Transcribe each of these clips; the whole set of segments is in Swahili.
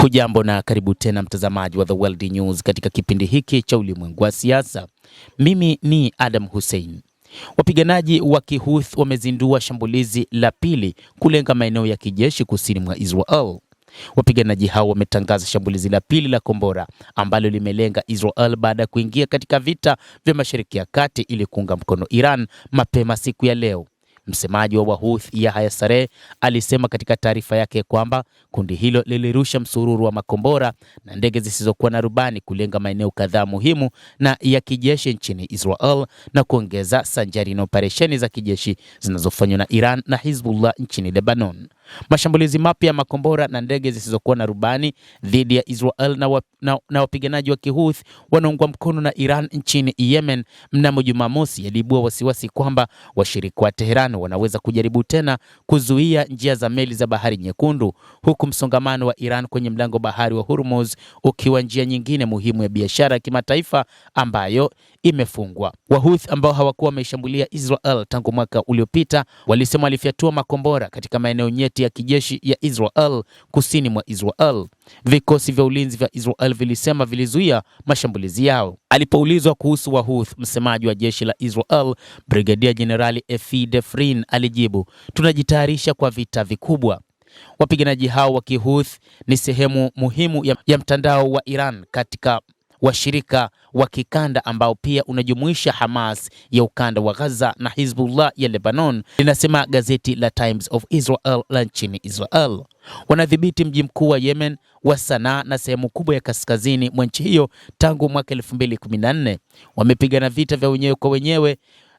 Hujambo na karibu tena mtazamaji wa The World News katika kipindi hiki cha ulimwengu wa siasa. Mimi ni Adam Hussein. Wapiganaji wa Kihouthi wamezindua shambulizi la pili kulenga maeneo ya kijeshi kusini mwa Israel. Wapiganaji hao wametangaza shambulizi la pili la kombora ambalo limelenga Israel baada ya kuingia katika vita vya Mashariki ya Kati ili kuunga mkono Iran mapema siku ya leo. Msemaji wa Wahouthi Yahya Saree alisema katika taarifa yake kwamba kundi hilo lilirusha msururu wa makombora na ndege zisizokuwa na rubani kulenga maeneo kadhaa muhimu na ya kijeshi nchini Israel na kuongeza sanjari na operesheni za kijeshi zinazofanywa na Iran na Hezbollah nchini Lebanon. Mashambulizi mapya ya makombora na ndege zisizokuwa na rubani dhidi ya Israel na wapiganaji wa Kihouthi wanaungwa mkono na Iran nchini Yemen mnamo Jumamosi yaliibua wasiwasi kwamba washirika wa Tehran wanaweza kujaribu tena kuzuia njia za meli za Bahari Nyekundu, huku msongamano wa Iran kwenye mlango bahari wa Hormuz ukiwa njia nyingine muhimu ya biashara ya kimataifa ambayo imefungwa. Wahouthi ambao hawakuwa wameishambulia Israel tangu mwaka uliopita walisema walifyatua makombora katika maeneo nyeti ya kijeshi ya Israel kusini mwa Israel. Vikosi vya ulinzi vya Israel vilisema vilizuia mashambulizi yao. Alipoulizwa kuhusu Wahouthi, msemaji wa jeshi la Israel Brigadia Jenerali Efi Defrin alijibu, "Tunajitayarisha kwa vita vikubwa." Wapiganaji hao wa Kihouthi ni sehemu muhimu ya mtandao wa Iran katika washirika wa kikanda ambao pia unajumuisha Hamas ya ukanda wa Gaza na Hezbollah ya Lebanon, linasema gazeti la Times of Israel la nchini Israel. Wanadhibiti mji mkuu wa Yemen wa Sanaa na sehemu kubwa ya kaskazini mwa nchi hiyo tangu mwaka 2014. Wamepigana vita vya wenyewe kwa wenyewe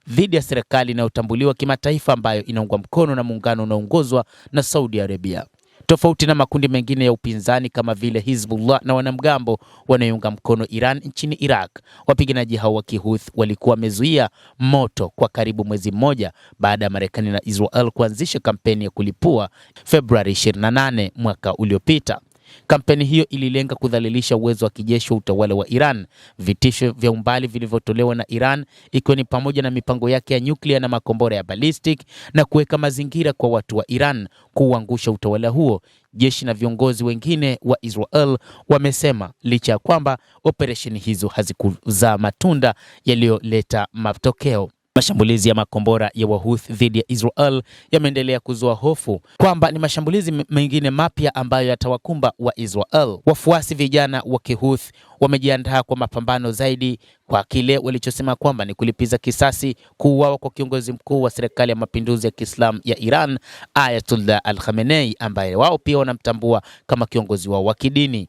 dhidi ya serikali inayotambuliwa kimataifa ambayo inaungwa mkono na muungano unaoongozwa na Saudi Arabia. Tofauti na makundi mengine ya upinzani kama vile Hezbollah na wanamgambo wanaounga mkono Iran nchini Iraq, wapiganaji hao wa Kihouthi walikuwa wamezuia moto kwa karibu mwezi mmoja baada ya Marekani na Israel kuanzisha kampeni ya kulipua Februari 28 mwaka uliopita. Kampeni hiyo ililenga kudhalilisha uwezo wa kijeshi wa utawala wa Iran, vitisho vya umbali vilivyotolewa na Iran ikiwa ni pamoja na mipango yake ya nyuklia na makombora ya ballistic na kuweka mazingira kwa watu wa Iran kuuangusha utawala huo. Jeshi na viongozi wengine wa Israel wamesema licha ya kwamba operesheni hizo hazikuzaa matunda yaliyoleta matokeo. Mashambulizi ya makombora ya Wahouthi dhidi ya Israel yameendelea kuzua hofu kwamba ni mashambulizi mengine mapya ambayo yatawakumba wa Israel. Wafuasi vijana wa Kihouthi wamejiandaa kwa mapambano zaidi kwa kile walichosema kwamba ni kulipiza kisasi kuuawa kwa kiongozi mkuu wa serikali ya mapinduzi ya Kiislamu ya Iran, Ayatollah Al-Khamenei, ambaye wao pia wanamtambua kama kiongozi wao wa kidini.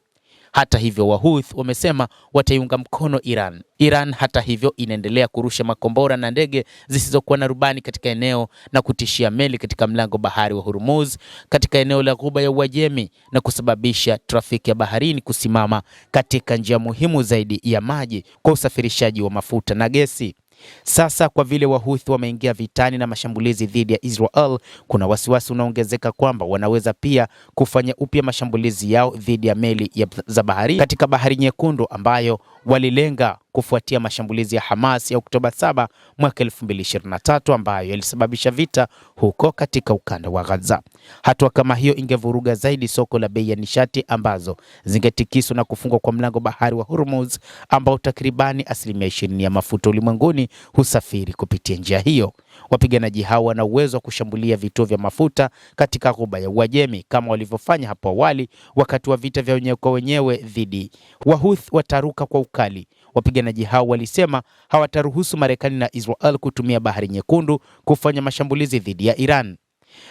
Hata hivyo, Wahouthi wamesema wataiunga mkono Iran. Iran hata hivyo inaendelea kurusha makombora na ndege zisizokuwa na rubani katika eneo na kutishia meli katika mlango bahari wa Hormuz katika eneo la Ghuba ya Uajemi na kusababisha trafiki ya baharini kusimama katika njia muhimu zaidi ya maji kwa usafirishaji wa mafuta na gesi. Sasa kwa vile Wahouthi wameingia vitani na mashambulizi dhidi ya Israel, kuna wasiwasi unaongezeka kwamba wanaweza pia kufanya upya mashambulizi yao dhidi ya meli za bahari katika Bahari Nyekundu ambayo walilenga kufuatia mashambulizi ya Hamas ya Oktoba 7 mwaka 2023 ambayo yalisababisha vita huko katika ukanda wa Gaza. Hatua kama hiyo ingevuruga zaidi soko la bei ya nishati ambazo zingetikiswa na kufungwa kwa mlango bahari wa Hormuz ambao takribani 20% ya mafuta ulimwenguni husafiri kupitia njia hiyo. Wapiganaji hao wana uwezo wa kushambulia vituo vya mafuta katika Ghuba ya Uajemi kama walivyofanya hapo awali wakati wa vita vya wenyewe kwa wenyewe dhidi. Wahouthi wataruka kwa ukali. Wapiganaji hao walisema hawataruhusu Marekani na Israel kutumia Bahari Nyekundu kufanya mashambulizi dhidi ya Iran.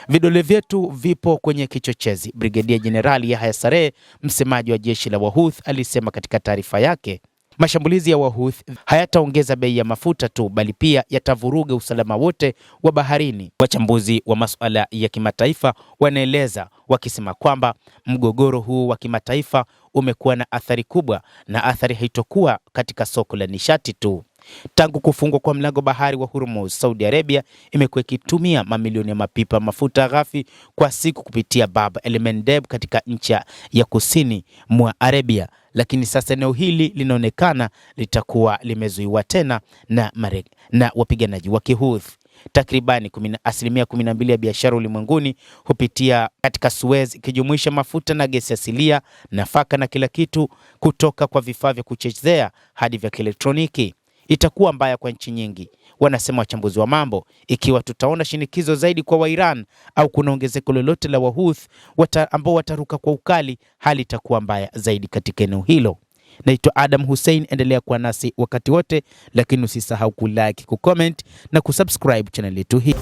"Vidole vyetu vipo kwenye kichochezi," Brigadia Jenerali Yahya Saree, msemaji wa jeshi la Wahouthi, alisema katika taarifa yake. Mashambulizi ya Wahouthi hayataongeza bei ya mafuta tu bali pia yatavuruga usalama wote wa baharini. Wachambuzi wa masuala ya kimataifa wanaeleza wakisema kwamba mgogoro huu wa kimataifa umekuwa na athari kubwa na athari haitokuwa katika soko la nishati tu. Tangu kufungwa kwa mlango bahari wa Hormuz, Saudi Arabia imekuwa ikitumia mamilioni ya mapipa mafuta ghafi kwa siku kupitia Bab el-Mandeb katika nchi ya kusini mwa Arabia, lakini sasa eneo hili linaonekana litakuwa limezuiwa tena na wapiganaji wa Kihouthi. Takribani 12% ya biashara ulimwenguni hupitia katika Suez, ikijumuisha mafuta na gesi asilia, nafaka na kila kitu kutoka kwa vifaa vya kuchezea hadi vya kielektroniki. Itakuwa mbaya kwa nchi nyingi, wanasema wachambuzi wa mambo, ikiwa tutaona shinikizo zaidi kwa Iran au kuna ongezeko lolote la Wahouthi ambao wataruka kwa ukali. Hali itakuwa mbaya zaidi katika eneo hilo. Naitwa Adam Hussein, endelea kuwa nasi wakati wote, lakini usisahau kulike, kucomment na kusubscribe channel yetu hii.